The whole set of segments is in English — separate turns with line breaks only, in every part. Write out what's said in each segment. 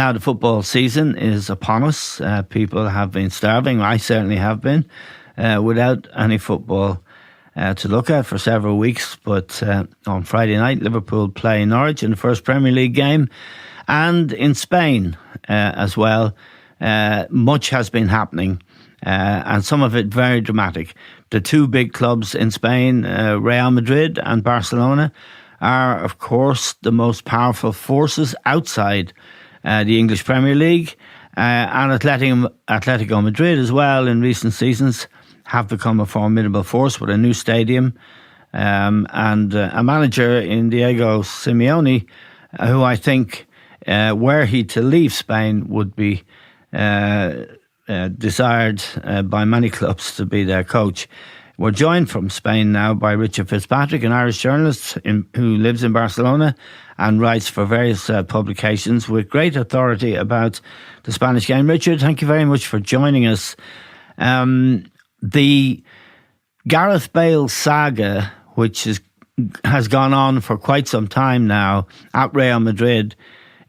Now the football season is upon us. People have been starving. I certainly have been, without any football to look at for several weeks. But on Friday night, Liverpool play Norwich in the first Premier League game. And in Spain as well, much has been happening. And some of it very dramatic. The two big clubs in Spain, Real Madrid and Barcelona, are, of course, the most powerful forces outside the English Premier League. And Atletico Madrid as well in recent seasons have become a formidable force with a new stadium and a manager in Diego Simeone, who I think, were he to leave Spain, would be desired by many clubs to be their coach. We're joined from Spain now by Richard Fitzpatrick, an Irish journalist who lives in Barcelona and writes for various publications with great authority about the Spanish game. Richard, thank you very much for joining us. The Gareth Bale saga, which has gone on for quite some time now at Real Madrid,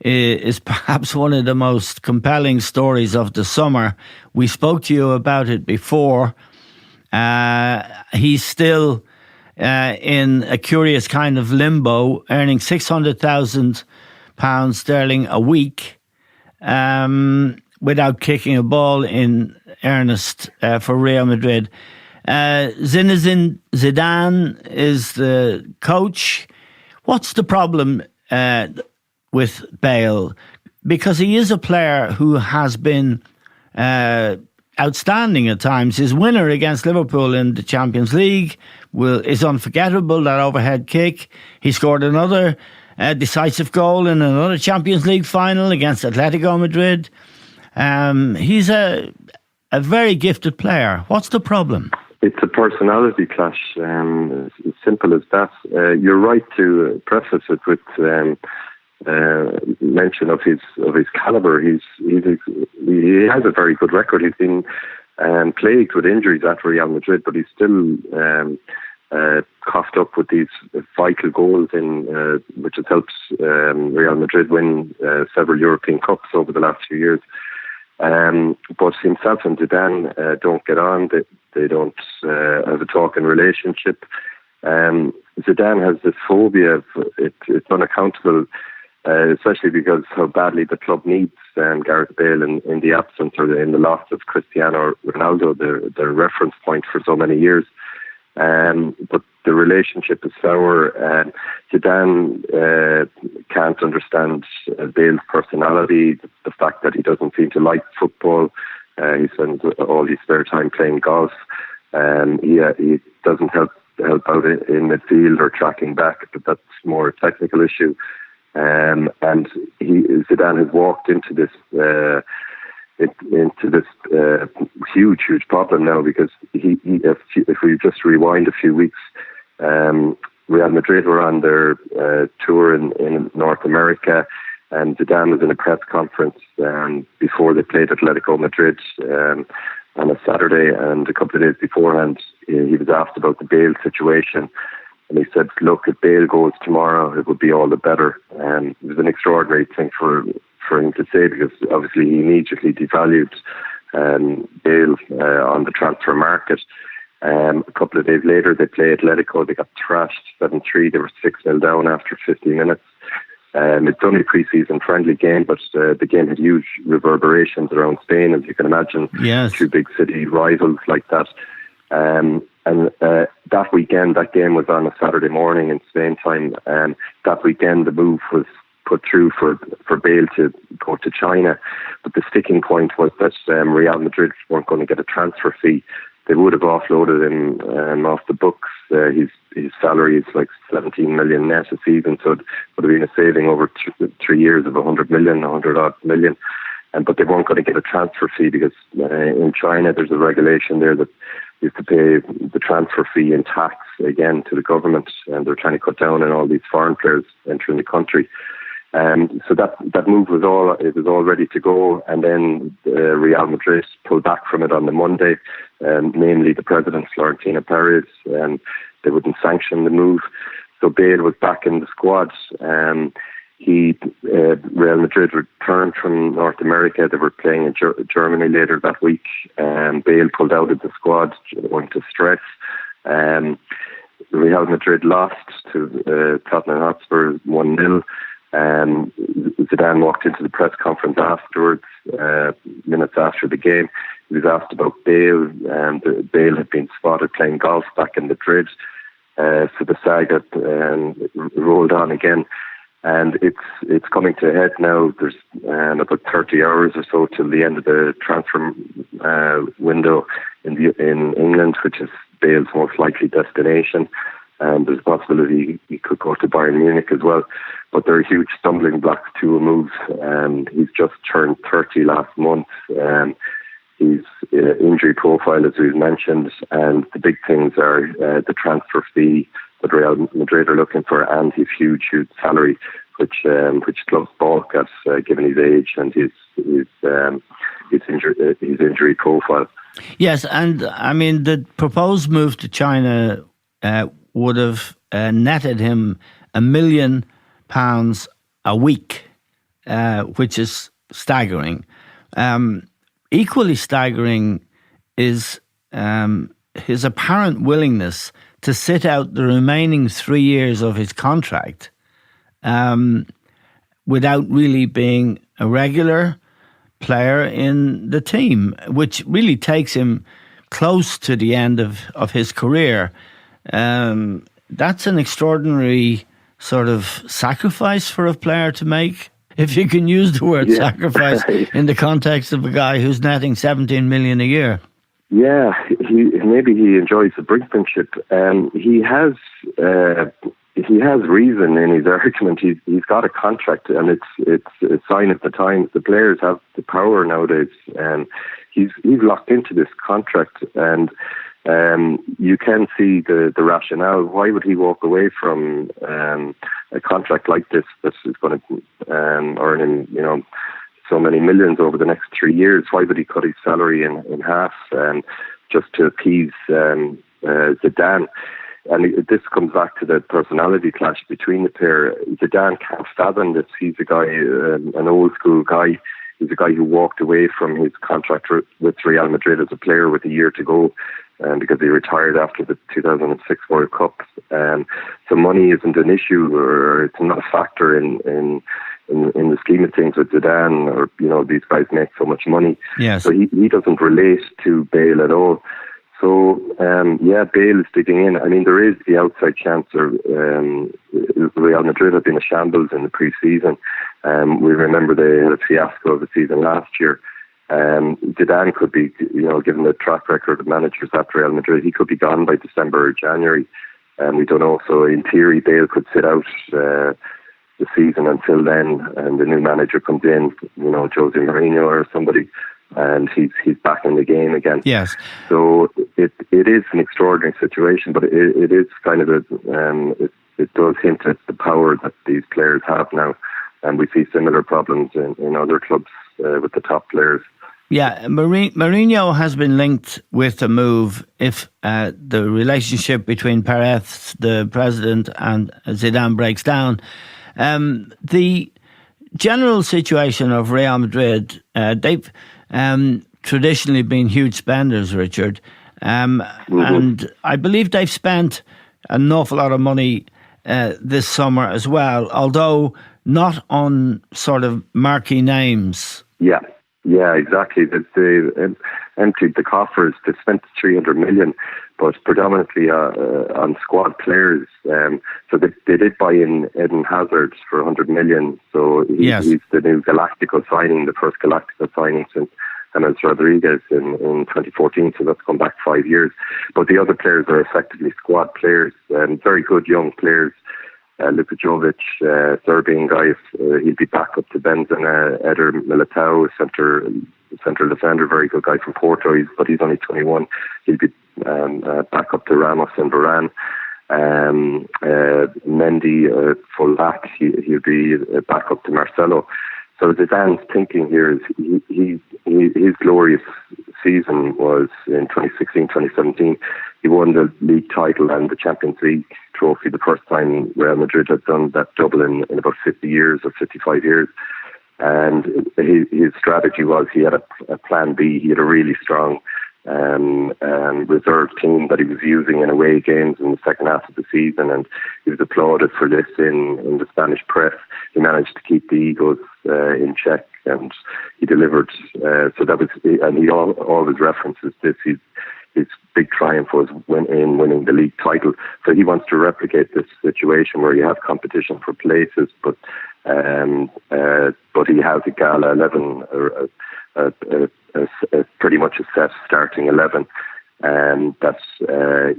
is perhaps one of the most compelling stories of the summer. We spoke to you about it before. He's still in a curious kind of limbo, earning £600,000 sterling a week without kicking a ball in earnest for Real Madrid. Zinedine Zidane is the coach. What's the problem with Bale? Because he is a player who has been outstanding at times. His winner against Liverpool in the Champions League is unforgettable, that overhead kick. He scored another decisive goal in another Champions League final against Atletico Madrid. He's a very gifted player. What's the problem?
It's a personality clash, as simple as that. You're right to preface it with mention of his caliber. He has a very good record. He's been plagued with injuries at Real Madrid, but he's still coughed up with these vital goals which has helped Real Madrid win several European Cups over the last few years. But himself and Zidane don't get on. They don't have a talking relationship. Zidane has this phobia of it's unaccountable, especially because how badly the club needs Gareth Bale in the absence or in the loss of Cristiano Ronaldo, their reference point for so many years. But the relationship is sour. Zidane can't understand Bale's personality, the fact that he doesn't seem to like football. He spends all his spare time playing golf. He doesn't help out in midfield or tracking back, but that's more a technical issue. And Zidane has walked into this huge problem now, because if we just rewind a few weeks, Real Madrid were on their tour in North America, and Zidane was in a press conference before they played Atletico Madrid on a Saturday, and a couple of days beforehand he was asked about the Bale situation. And he said, look, if Bale goes tomorrow, it would be all the better. It was an extraordinary thing for him to say, because obviously he immediately devalued Bale on the transfer market. A couple of days later, they play Atletico. They got thrashed 7-3. They were 6-0 down after 50 minutes. It's only a pre-season friendly game, but the game had huge reverberations around Spain, as you can imagine.
Yes.
Two big city rivals like that. And that weekend, that game was on a Saturday morning in Spain time. That weekend, the move was put through for Bale to go to China. But the sticking point was that Real Madrid weren't going to get a transfer fee. They would have offloaded him off the books. His salary is like 17 million net a season, so it would have been a saving over 3 years of 100 odd million. But they weren't going to get a transfer fee, because in China there's a regulation there that you have to pay the transfer fee in tax again to the government, and they're trying to cut down on all these foreign players entering the country. So that move was all ready to go, and then Real Madrid pulled back from it on the Monday, namely the president, Florentino Perez, and they wouldn't sanction the move. So Bale was back in the squad. Real Madrid returned from North America. They were playing in Germany later that week. Bale pulled out of the squad, went to stress. Real Madrid lost to Tottenham Hotspur 1-0. Zidane walked into the press conference afterwards, minutes after the game. He was asked about Bale, and Bale had been spotted playing golf back in Madrid. So the saga rolled on again. And it's coming to a head now. There's about 30 hours or so till the end of the transfer window in England, which is Bale's most likely destination. And there's a possibility he could go to Bayern Munich as well. But there are huge stumbling blocks to a move. He's just turned 30 last month. His injury profile, as we've mentioned, and the big things are the transfer fee that Real Madrid are looking for, and his huge salary, which clubs balk at given his age and his injury profile.
Yes, and I mean the proposed move to China would have netted him £1 million a week, which is staggering. Equally staggering is his apparent willingness to sit out the remaining 3 years of his contract without really being a regular player in the team, which really takes him close to the end of his career. That's an extraordinary sort of sacrifice for a player to make, if you can use the word sacrifice in the context of a guy who's netting 17 million a year.
Yeah, maybe he enjoys the brinkmanship. He has reason in his argument. He's got a contract, and it's a sign of the times. The players have the power nowadays, and he's locked into this contract, and you can see the rationale. Why would he walk away from a contract like this that is going to earn him, so many millions over the next 3 years? Why would he cut his salary in half just to appease Zidane? And this comes back to the personality clash between the pair. Zidane can't fathom this. He's a guy, an old school guy. He's a guy who walked away from his contract with Real Madrid as a player with a year to go, because he retired after the 2006 World Cup. So money isn't an issue, or it's not a factor in the scheme of things with Zidane, or these guys make so much money.
Yes.
So he doesn't relate to Bale at all. So Bale is digging in. I mean, there is the outside chance of Real Madrid have been a shambles in the pre-season. We remember they had a fiasco of the season last year. Zidane could be, given the track record of managers at Real Madrid, he could be gone by December or January. We don't know. So in theory, Bale could sit out the season until then, and the new manager comes in, Jose Mourinho or somebody, and he's back in the game again.
Yes.
So it is an extraordinary situation, but it is kind of it does hint at the power that these players have now, and we see similar problems in other clubs with the top players.
Yeah, Mourinho has been linked with a move if the relationship between Perez, the president, and Zidane breaks down. The general situation of Real Madrid, they've traditionally been huge spenders, Richard, and I believe they've spent an awful lot of money this summer as well, although not on sort of marquee names. Yeah, exactly. They emptied the coffers. They spent 300 million, but predominantly on squad players. So they did buy in Eden Hazard for 100 million. So he's the new Galactico signing, the first Galactico signing since James Rodriguez in 2014. So that's gone back 5 years. But the other players are effectively squad players, very good young players. Luka Jovic, Serbian guy, he'll be back up to Benzema. Eder Militao, central defender, very good guy from Porto, but he's only 21. He'll be back up to Ramos and Varane. Mendy, full back, he'll be back up to Marcelo.
So Zidane's thinking here is his glorious season was in 2016-2017. He won the league title and the Champions League trophy, the first time Real Madrid had done that double in about 50 years or 55 years. And his strategy was he had a plan B. He had a really strong reserve team that he was using in away games in the second half of the season, and he was applauded for this in the Spanish press. He managed to keep the egos in check, and he delivered. So that was, and he always references this. His big triumph was winning the league title. So he wants to replicate this situation where you have competition for places, but he has a gala 11, or pretty much a set starting 11, and that's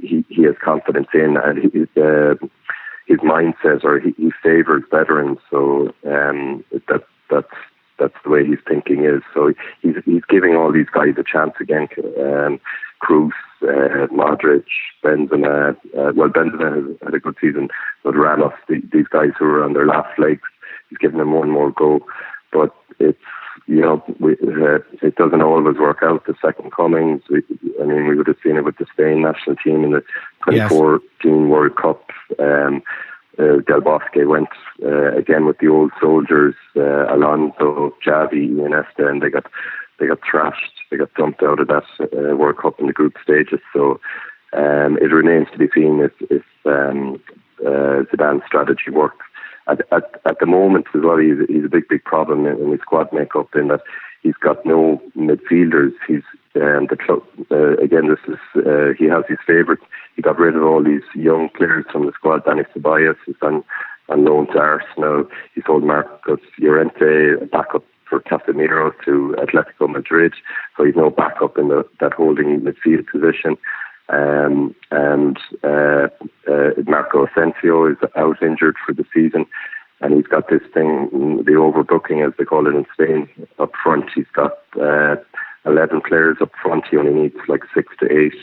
he has confidence in, and his mind says, or he favours veterans. So that's the way his thinking is. So he's giving all these guys a chance again. Kroos, Modric, Benzema. Benzema had a good season, but Ramos, these guys who are on their last legs, he's giving them one more go. But it's, it doesn't always work out. The second comings. We would have seen it with the Spain national team in the 2014 World Cup. Del Bosque went again with the old soldiers, Alonso, Xavi, Iniesta, and they got thrashed. They got dumped out of that World Cup in the group stages. So it remains to be seen if Zidane's strategy works. At the moment as well, he's a big problem in his squad makeup, in that he's got no midfielders. He's again, this is he has his favourites. He got rid of all these young players from the squad. Dani Ceballos is on loan to Arsenal. He sold Marcos Llorente, a backup for Casemiro, to Atletico Madrid. So he's no backup in that holding midfield position. And Marco Asensio is out injured for the season, and he's got this thing, the overbooking as they call it in Spain, up front. He's got 11 players up front. He only needs like 6 to 8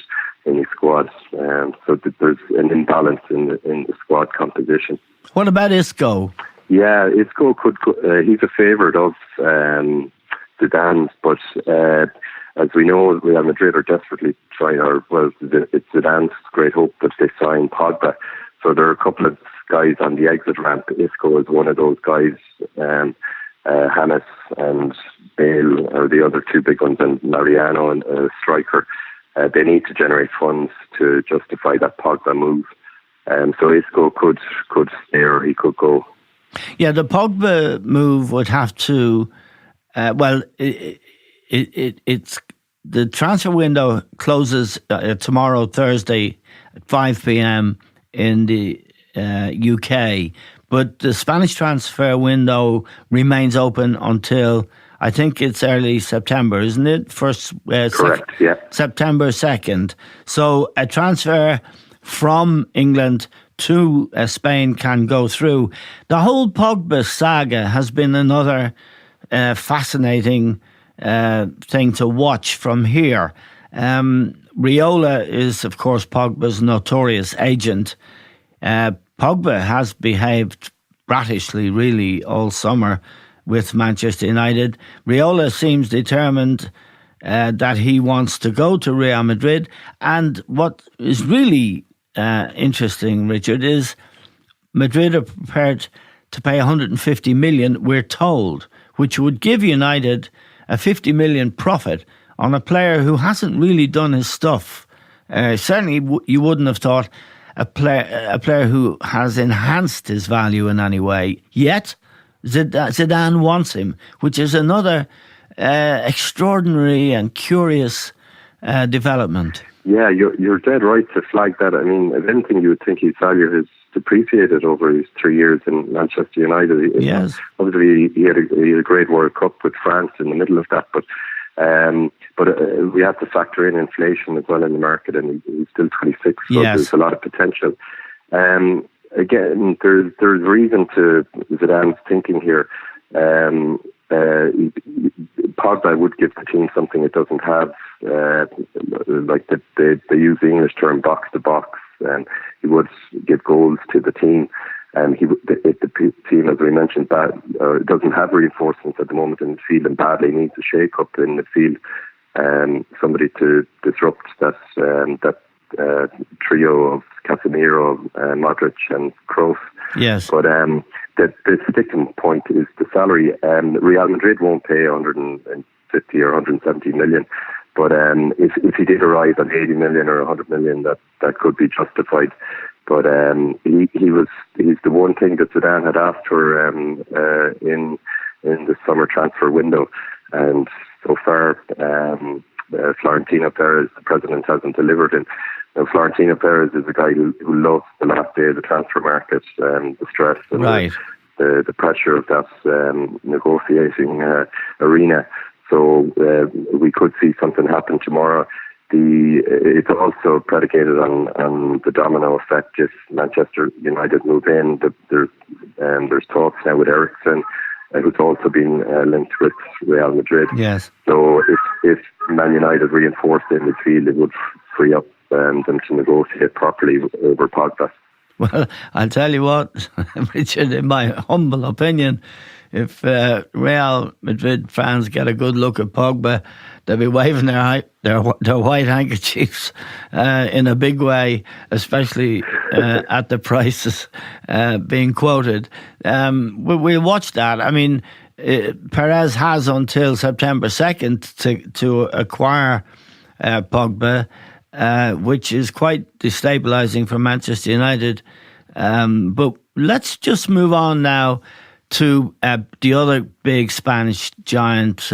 in his squad, so there's an imbalance in the squad composition.
What about Isco?
Yeah, Isco could. He's a favourite of Zidane's, but as we know, Real Madrid are desperately trying. It's Zidane's great hope that they sign Pogba. So there are a couple of guys on the exit ramp. Isco is one of those guys. James and Bale are the other two big ones, and Mariano and striker. They need to generate funds to justify that Pogba move. So Isco could stay, or he could go.
Yeah, the Pogba move would have to. It's the transfer window closes tomorrow, Thursday, at 5 p.m. in the UK, but the Spanish transfer window remains open until, I think it's early September, isn't it?
Correct, yeah.
September 2nd. So a transfer from England to Spain can go through. The whole Pogba saga has been another fascinating thing to watch from here. Riola is, of course, Pogba's notorious agent. Pogba has behaved bratishly, really, all summer with Manchester United. Riola seems determined that he wants to go to Real Madrid. And what is really interesting, Richard, is Madrid are prepared to pay 150 million, we're told, which would give United a 50 million profit on a player who hasn't really done his stuff. Certainly you wouldn't have thought a player who has enhanced his value in any way. Yet Zidane wants him, which is another extraordinary and curious development.
Yeah, you're dead right to flag that. I mean, if anything, you would think his value has depreciated over his 3 years in Manchester United.
Yes.
Obviously, he had a great World Cup with France in the middle of that, but we have to factor in inflation as well in the market, and he's still 26, so
yes,
there's a lot of potential. Again, there's reason to Zidane's thinking here. Pogba would give the team something it doesn't have, like they use the English term box to box, and he would give goals to the team. The team, as we mentioned, doesn't have reinforcements at the moment in the field and badly needs a shake-up in the field. Somebody to disrupt that trio of Casemiro, Modric and Kroos.
Yes.
But the sticking point is the salary. Real Madrid won't pay 150 or 170 million. But if he did arrive at 80 million or 100 million, that could be justified. But he's the one thing that Zidane had asked for in the summer transfer window, and so far Florentino Perez, the president, hasn't delivered it. Now, Florentino Perez is a guy who loves the last day of the transfer market, the stress and the pressure of that negotiating arena. So we could see something happen tomorrow. It's also predicated on the domino effect. If Manchester United move in, there's talks now with Eriksen, who's also been linked with Real Madrid.
Yes.
So if Man United reinforced in midfield, it would free up them to negotiate properly over Pogba.
Well, I'll tell you what, Richard, in my humble opinion, if Real Madrid fans get a good look at Pogba, they'll be waving their white handkerchiefs in a big way, especially at the prices being quoted. We'll watch that. I mean, Perez has until September 2nd to acquire Pogba, which is quite destabilising for Manchester United. But let's just move on now to the other big Spanish giant,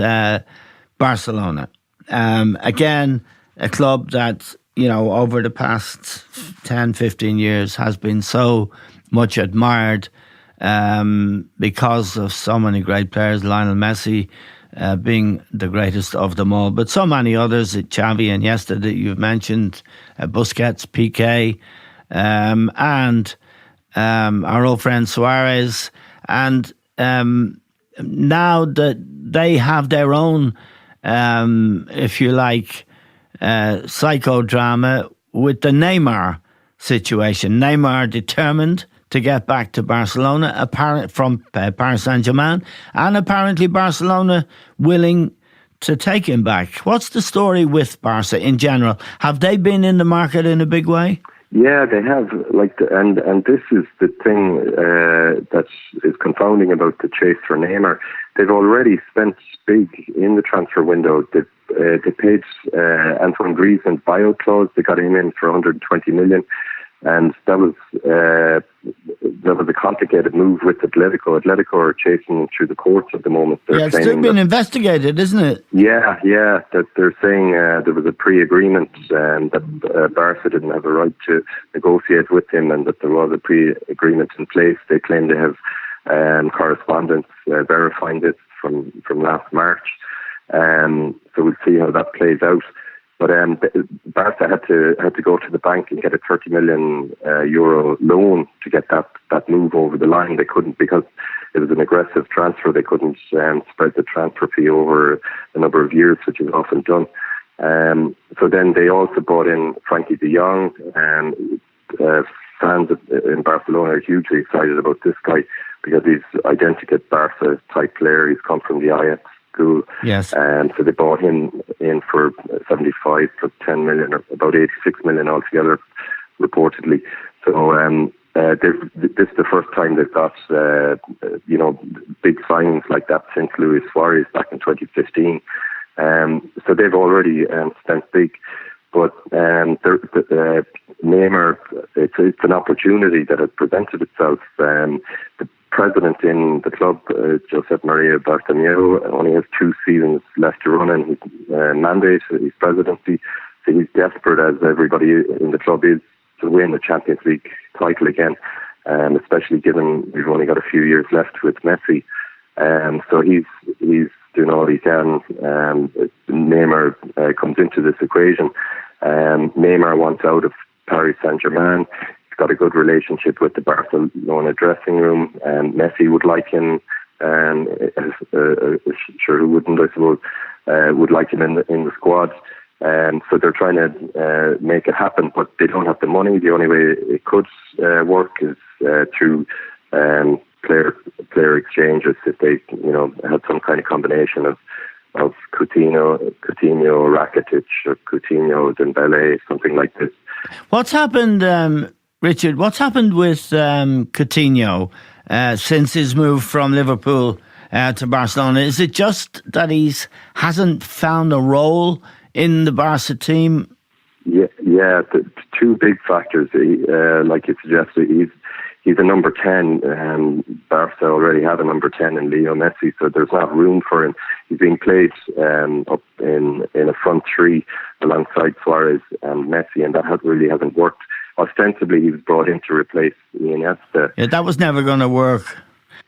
Barcelona. Again, a club that, over the past 10, 15 years has been so much admired because of so many great players, Lionel Messi being the greatest of them all, but so many others, Xavi and Iniesta that you've mentioned, Busquets, Piqué, and our old friend Suarez. And now that they have their own, if you like, psychodrama with the Neymar situation. Neymar determined to get back to Barcelona, from Paris Saint-Germain, and apparently Barcelona willing to take him back. What's the story with Barca in general? Have they been in the market in a big way?
Yeah, they have. And this is the thing that is confounding about the chase for Neymar. They've already spent big in the transfer window. They paid Antoine Griezmann buyout clause. They got him in for 120 million. And that was a complicated move with Atletico. Atletico are chasing through the courts at the moment.
It's still being investigated, isn't it?
Yeah. That they're saying there was a pre-agreement that Barca didn't have a right to negotiate with him, and that there was a pre-agreement in place. They claim they have correspondence verifying this from last March. So we'll see how that plays out. But Barca had to go to the bank and get a 30 million euro loan to get that move over the line. They couldn't, because it was an aggressive transfer. They couldn't spread the transfer fee over a number of years, which is often done. So then they also brought in Frankie de Jong, and fans in Barcelona are hugely excited about this guy because he's identical Barca type player. He's come from the Ajax school.
Yes.
So they bought him in for 75 plus 10 million, or about 86 million altogether, reportedly. So this is the first time they've got big signings like that since Luis Suarez back in 2015. So they've already spent big. But Neymar, it's an opportunity that has presented itself. The president in the club, Josep Maria Bartomeu, only has 2 seasons left to run in his mandate, his presidency. So he's desperate, as everybody in the club is, to win the Champions League title again, especially given we've only got a few years left with Messi. So he's doing all he can. Neymar comes into this equation. Neymar wants out of Paris Saint-Germain. He's got a good relationship with the Barcelona dressing room, and Messi would like him. Sure, who wouldn't, I suppose, would like him in the squad. So they're trying to make it happen, but they don't have the money. The only way it could work is through player exchanges if they had some kind of combination of Coutinho, Rakitic, or Coutinho, Dembele, something like this.
What's happened, Richard? What's happened with Coutinho since his move from Liverpool to Barcelona? Is it just that he hasn't found a role in the Barca team?
Yeah. The two big factors. Like you suggested, he's a number 10. Barca already have a number 10 in Leo Messi, so there's not room for him. He's being played up in a front three alongside Suarez and Messi, and that really hasn't worked. Ostensibly, he was brought in to replace Iniesta.
Yeah, that was never going to work.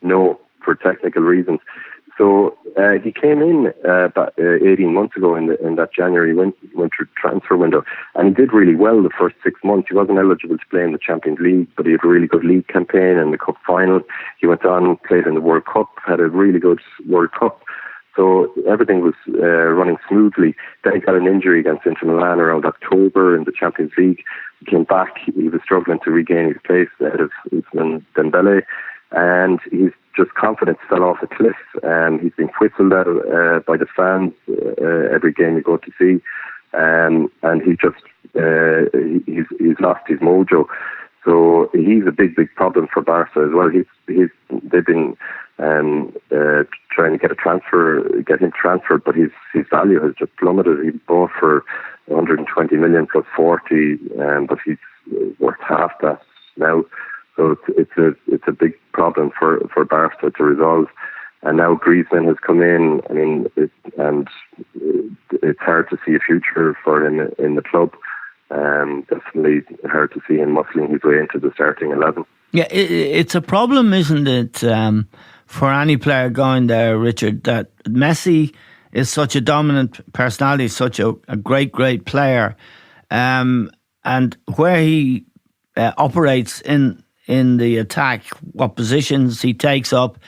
No, for technical reasons. So he came in about 18 months ago in that January winter transfer window, and he did really well the first 6 months. He wasn't eligible to play in the Champions League, but he had a really good league campaign and the cup final. He went on and played in the World Cup, had a really good World Cup. So everything was running smoothly. Then he got an injury against Inter Milan around October in the Champions League. He came back. He was struggling to regain his place ahead of Griezmann and Dembele, and his confidence fell off a cliff. He's been whistled at by the fans every game you go to see, and he's lost his mojo. So he's a big problem for Barca as well. They've been trying to get him transferred, but his value has just plummeted. He's bought for 120 million plus 40, but he's worth half that now. So it's a big problem for Barca to resolve. And now Griezmann has come in. I mean, it's hard to see a future for him in the club. Definitely hard to see him muscling his way into the starting 11.
Yeah, it's a problem, isn't it, for any player going there, Richard, that Messi is such a dominant personality, such a great player, and where he operates in the attack, what positions he takes up,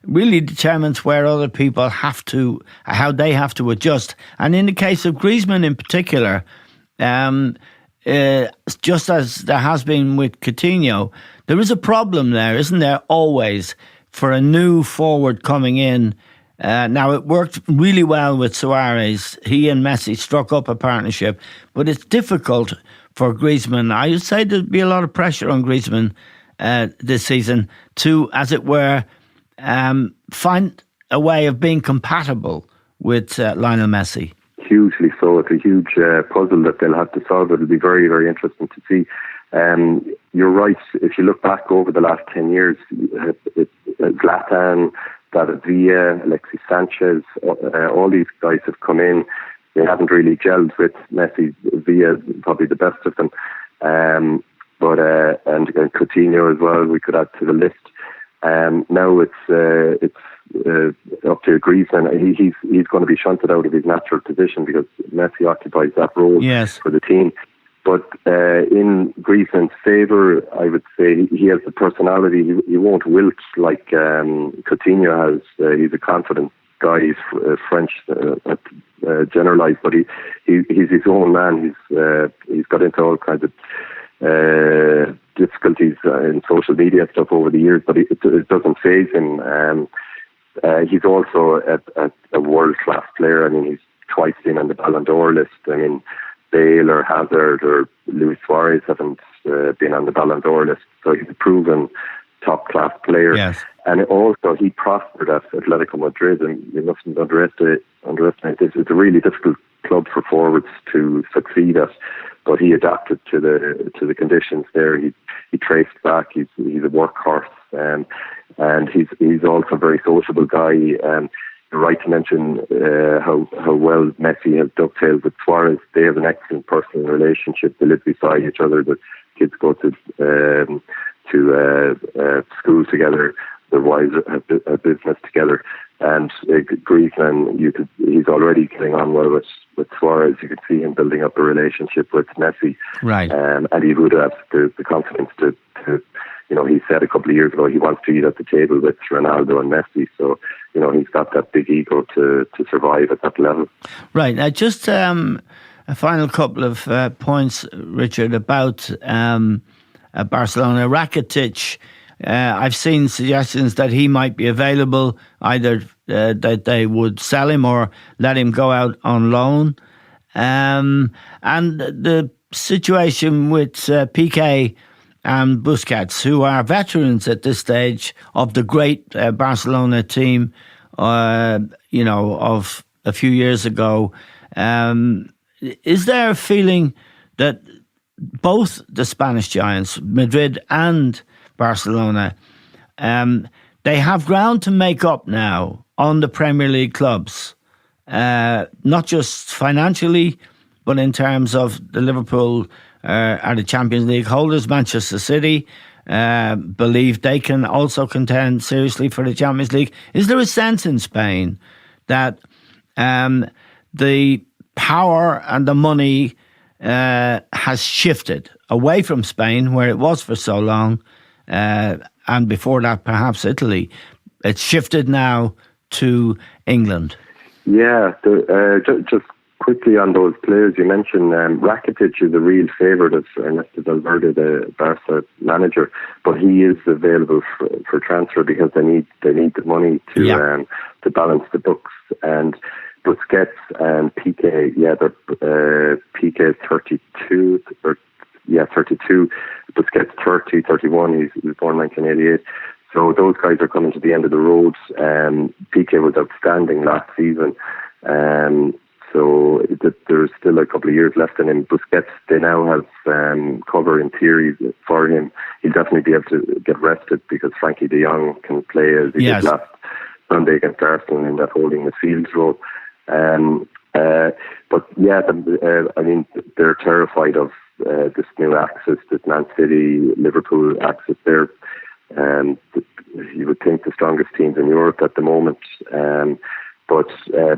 really determines where other people how they have to adjust. And in the case of Griezmann in particular, just as there has been with Coutinho, there is a problem there, isn't there, always, for a new forward coming in. Now, it worked really well with Suarez. He and Messi struck up a partnership, but it's difficult for Griezmann. I would say there'd be a lot of pressure on Griezmann this season to, as it were, find a way of being compatible with Lionel Messi.
Hugely so. It's a huge puzzle that they'll have to solve. It'll be very, very interesting to see. You're right. If you look back over the last 10 years, Zlatan, David Villa, Alexis Sanchez, all these guys have come in. They haven't really gelled with Messi. Villa, probably the best of them. But Coutinho as well, we could add to the list. Now it's up to Griezmann. He's going to be shunted out of his natural position because Messi occupies that role for the team. But in Griezmann's favour, I would say he has the personality. He won't wilt like Coutinho has. He's a confident guy. He's French generalised, but he's his own man. He's got into all kinds of difficulties in social media and stuff over the years, but it doesn't faze him. He's also a world-class player. I mean, he's twice been on the Ballon d'Or list. I mean, Bale or Hazard or Luis Suarez haven't been on the Ballon d'Or list, so he's a proven top-class player.
Yes.
And also, he prospered at Atletico Madrid, and you mustn't underestimate this. It's a really difficult club for forwards to succeed at, but he adapted to the conditions there. He traced back. He's a workhorse, and he's also a very sociable guy. You're right to mention how well Messi has dovetailed with Suarez. They have an excellent personal relationship. They live beside each other. The kids go to school together. Their wives have a business together. And Griezmann, he's already getting on well with Suarez. You could see him building up a relationship with Messi.
Right.
And he would have the confidence to he said a couple of years ago he wants to eat at the table with Ronaldo and Messi. So, he's got that big ego to survive at that level.
Right. Now, just a final couple of points, Richard, about Barcelona. Rakitic, I've seen suggestions that he might be available, either that they would sell him or let him go out on loan. And the situation with Piqué and Busquets, who are veterans at this stage of the great Barcelona team, of a few years ago. Is there a feeling that both the Spanish giants, Madrid and Barcelona, they have ground to make up now on the Premier League clubs, not just financially, but in terms of the Liverpool are the Champions League holders. Manchester City believe they can also contend seriously for the Champions League. Is there a sense in Spain that the power and the money has shifted away from Spain, where it was for so long, and before that perhaps Italy? It's shifted now to England.
Yeah, just quickly on those players you mentioned, Rakitic is a real favourite of Ernesto Valverde, the Barca manager, but he is available for transfer because they need the money to balance the books. And Busquets and Piqué, Piqué is 32, 32. Busquets 30, 31. He was born 1988. So those guys are coming to the end of the road. Piqué was outstanding last season. So there's still a couple of years left in him. Busquets, they now have cover in theory for him. He'll definitely be able to get rested because Frankie de Jong can play as he did last Sunday against Arsenal in that holding midfield role. They're terrified of this new axis, this Man City, Liverpool axis there. You would think the strongest teams in Europe at the moment. But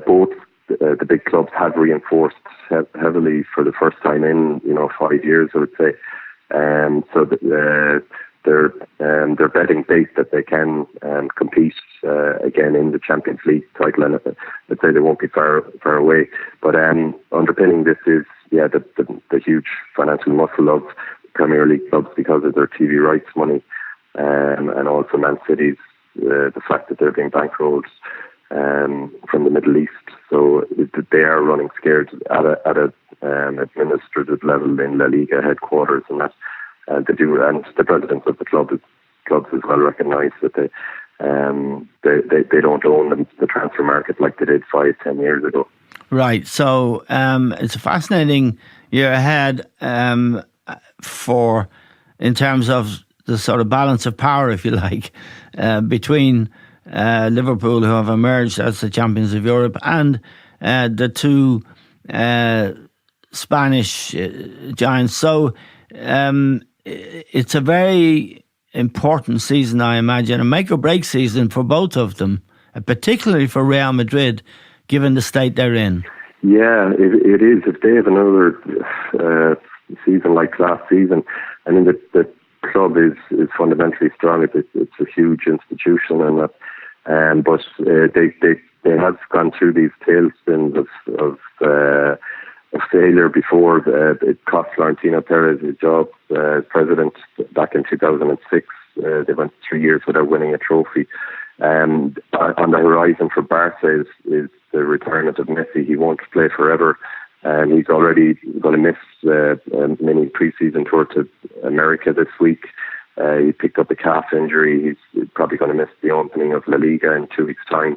both the big clubs have reinforced heavily for the first time in 5 years, I would say. So they're betting big that they can compete again in the Champions League title, and I'd say they won't be far away. But underpinning this is the huge financial muscle of Premier League clubs because of their TV rights money, and also Man City's the fact that they're being bankrolled from the Middle East. So they are running scared at a administrative level in La Liga headquarters, and that they do. And the presidents of the clubs as well recognise that they don't own the transfer market like they did 5-10 years ago.
Right. So it's a fascinating year ahead in terms of the sort of balance of power, if you like, between Liverpool, who have emerged as the champions of Europe, and the two Spanish giants. So it's a very important season, I imagine, a make or break season for both of them, particularly for Real Madrid, given the state they're in.
Yeah, it is. If they have another season like last season, I mean, the club is fundamentally strong. It's a huge institution, and but they have gone through these tailspins of failure before. It cost Florentino Perez his job as president back in 2006. They went 3 years without winning a trophy. And on the horizon for Barca is the retirement of Messi. He won't play forever. And he's already going to miss a mini pre-season tour to America this week. He picked up a calf injury. He's probably going to miss the opening of La Liga in 2 weeks' time.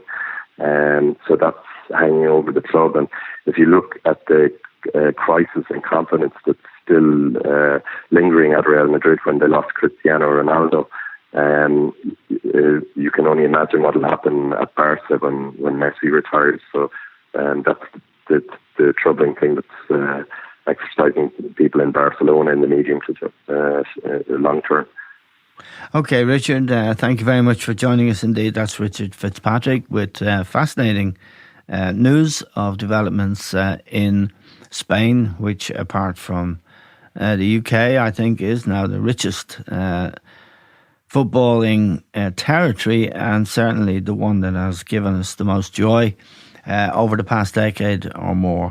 So that's hanging over the club. And if you look at the crisis and confidence that's still lingering at Real Madrid when they lost Cristiano Ronaldo, you can only imagine what will happen at Barca when Messi retires. So that's the troubling thing that's exercising people in Barcelona in the medium to long term.
Okay, Richard, thank you very much for joining us indeed. That's Richard Fitzpatrick with fascinating news of developments in Spain, which apart from the UK, I think is now the richest footballing territory, and certainly the one that has given us the most joy over the past decade or more.